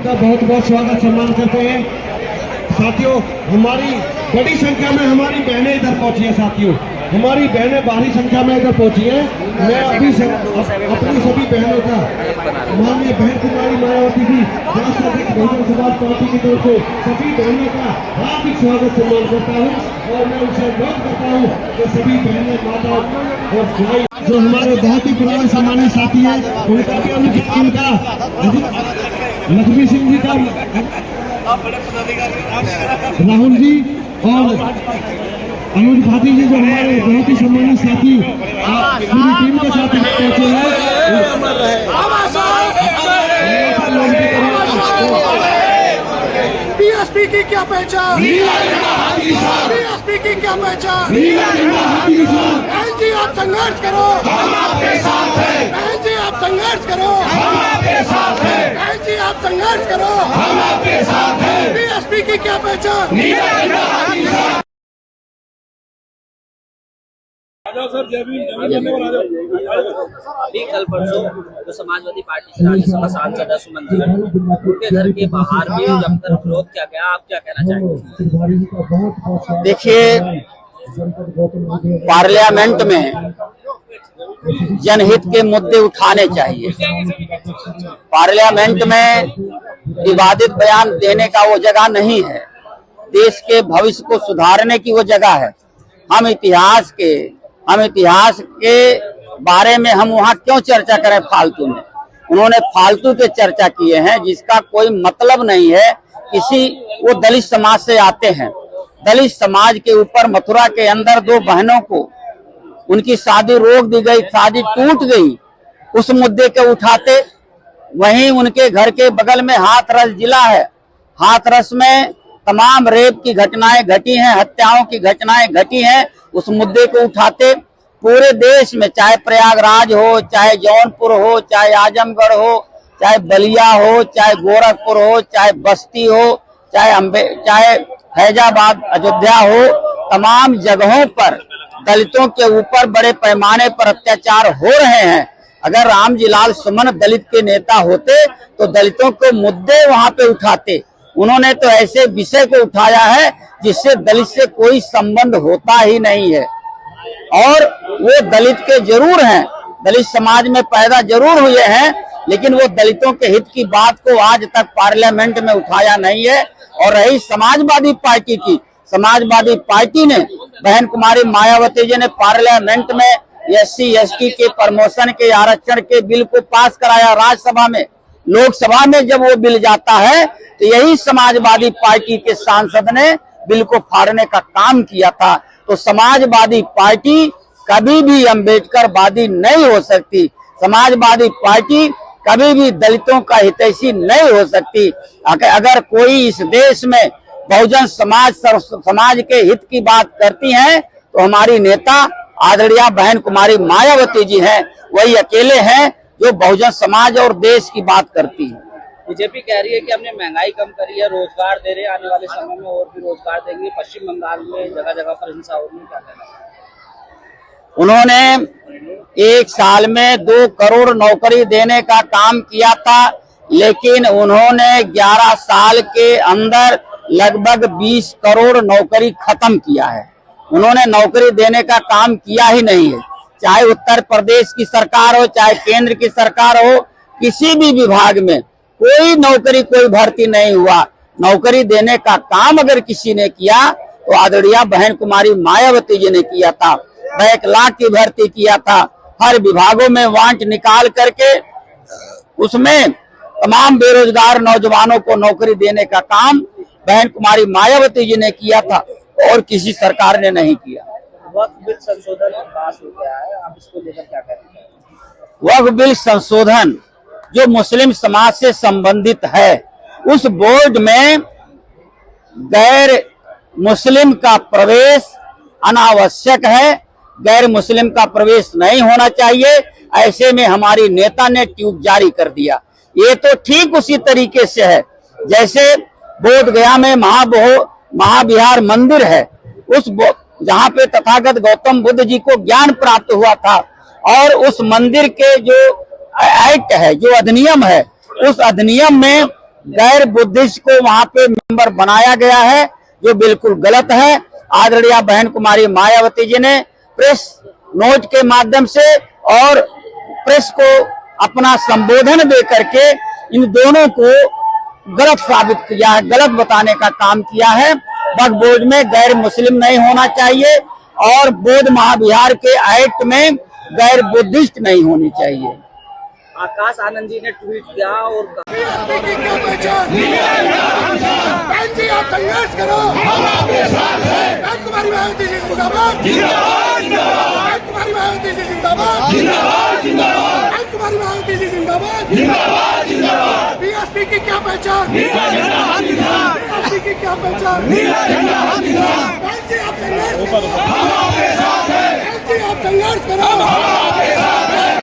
का बहुत बहुत स्वागत सम्मान करते हैं। साथियों, हमारी बड़ी संख्या में हमारी बहनें इधर पहुंची हैं। साथियों, हमारी बहनें भारी संख्या में इधर पहुंची हैं। मैं अभी अपनी सभी बहनों का माननीय बहन कुमारी मायावती जी राष्ट्रीय बहुजन समाज पार्टी की तरफ से सभी बहनों का हार्दिक स्वागत सम्मान करता हूँ और मैं उनसे अनुरोध करता हूँ कि सभी बहनें, माता और भाई जो हमारे बहुत ही पुराने सम्मानित साथी हैं, उनका भी उनका लक्ष्मी सिंह जी का, राहुल जी और अनुज भाटी जी जो हमारे बहुत ही सम्मानित साथी पूरी टीम के साथ पहुंचे हैं। बीएसपी की क्या पहचान, बीएसपी की क्या पहचान। बहन जी आप संघर्ष करो, हम आपके साथ हैं। बहन जी आप संघर्ष करो, हम आपके साथ हैं। बहन जी आप संघर्ष करो, हम आपके साथ हैं। बीएसपी की क्या पहचान। अभी कल परसों जो समाजवादी पार्टी के राज्यसभा सांसद है सुमन जी, उनके घर के बाहर भी जमकर विरोध किया गया, आप क्या कहना चाहेंगे? देखिए, पार्लियामेंट में जनहित के मुद्दे उठाने चाहिए। पार्लियामेंट में विवादित बयान देने का वो जगह नहीं है। देश के भविष्य को सुधारने की वो जगह है। हम इतिहास के बारे में हम वहाँ क्यों चर्चा करें फालतू में। उन्होंने फालतू के चर्चा किए हैं जिसका कोई मतलब नहीं है। वो दलित समाज से आते हैं। दलित समाज के ऊपर मथुरा के अंदर दो बहनों को उनकी शादी रोक दी गई, शादी टूट गई, उस मुद्दे के उठाते। वहीं उनके घर के बगल में हाथरस जिला है। हाथरस में तमाम रेप की घटनाएं घटी हैं, हत्याओं की घटनाएं घटी हैं, उस मुद्दे को उठाते। पूरे देश में चाहे प्रयागराज हो, चाहे जौनपुर हो, चाहे आजमगढ़ हो, चाहे बलिया हो, चाहे गोरखपुर हो, चाहे बस्ती हो, चाहे फैजाबाद, अयोध्या हो, तमाम जगहों पर दलितों के ऊपर बड़े पैमाने पर अत्याचार हो रहे हैं। अगर रामजी लाल सुमन दलित के नेता होते तो दलितों के मुद्दे वहां पे उठाते। उन्होंने तो ऐसे विषय को उठाया है जिससे दलित से कोई संबंध होता ही नहीं है। और वो दलित के जरूर हैं, दलित समाज में पैदा जरूर हुए हैं, लेकिन वो दलितों के हित की बात को आज तक पार्लियामेंट में उठाया नहीं है। और रही समाजवादी पार्टी की, समाजवादी पार्टी ने बहन कुमारी मायावती जी ने पार्लियामेंट में SC ST के प्रमोशन के, आरक्षण के बिल को पास कराया राज्यसभा में। लोकसभा में जब वो बिल जाता है तो यही समाजवादी पार्टी के सांसद ने बिल को फाड़ने का काम किया था। तो समाजवादी पार्टी कभी भी अम्बेडकरवादी नहीं हो सकती। समाजवादी पार्टी कभी भी दलितों का हितैषी नहीं हो सकती। अगर कोई इस देश में बहुजन समाज के हित की बात करती हैं तो हमारी नेता आदरणीय बहन कुमारी मायावती जी हैं। वही अकेले हैं जो बहुजन समाज और देश की बात करती है। बीजेपी कह रही है कि हमने महंगाई कम करी है, रोजगार दे रहे हैं, आने वाले समय में और भी रोजगार देंगे। पश्चिम बंगाल में जगह जगह पर हिंसा हो रही है, क्या कहना है? उन्होंने एक साल में 2 करोड़ नौकरी देने का काम किया था, लेकिन उन्होंने 11 साल के अंदर लगभग 20 करोड़ नौकरी खत्म किया है। उन्होंने नौकरी देने का काम किया ही नहीं है। चाहे उत्तर प्रदेश की सरकार हो, चाहे केंद्र की सरकार हो, किसी भी विभाग में कोई नौकरी, कोई भर्ती नहीं हुआ। नौकरी देने का काम अगर किसी ने किया तो आदरणीय बहन कुमारी मायावती जी ने किया था। 1 लाख की भर्ती किया था। हर विभागों में वांट निकाल करके उसमें तमाम बेरोजगार नौजवानों को नौकरी देने का काम बहन कुमारी मायावती जी ने किया था और किसी सरकार ने नहीं किया। वक्फ बिल संशोधन पास हो गया है, आप इसको लेकर क्या कहते हैं? वक्फ बिल संशोधन जो मुस्लिम समाज से संबंधित है, उस बोर्ड में गैर मुस्लिम का प्रवेश अनावश्यक है। गैर मुस्लिम का प्रवेश नहीं होना चाहिए। ऐसे में हमारी नेता ने ट्यूब जारी कर दिया। ये तो ठीक उसी तरीके से है जैसे बोध गया में महाविहार मंदिर है, उस जहाँ पे तथागत गौतम बुद्ध जी को ज्ञान प्राप्त हुआ था, और उस मंदिर के जो एक्ट है, जो अधिनियम है, उस अधिनियम में गैर बुद्धिस्ट को वहां पे मेंबर बनाया गया है, जो बिल्कुल गलत है। आदरणीय बहन कुमारी मायावती जी ने प्रेस नोट के माध्यम से और प्रेस को अपना संबोधन दे करके इन दोनों को गलत साबित किया है, गलत बताने का काम किया है। वक्फ बोर्ड में गैर मुस्लिम नहीं होना चाहिए और बौद्ध महाविहार के एक्ट में गैर बुद्धिस्ट नहीं होनी चाहिए। आकाश आनंद जी ने ट्वीट किया और कहा बीएसपी की क्या पहचान? बहन जी आप संघर्ष करो, हम आपके साथ हैं। बहन कुमारी मायावती जी जिंदाबाद, जिंदाबाद, जिंदाबाद। बहन कुमारी मायावती जी जिंदाबाद, जिंदाबाद, जिंदाबाद। बहन कुमारी मायावती जी जिंदाबाद, जिंदाबाद, जिंदाबाद। बीएसपी की क्या पहचान? बीएसपी की क्या पहचान? बहन जी आप संघर्ष करो, हम आपके साथ हैं। बहन जी आप संघर्ष करो, हम आपके साथ हैं।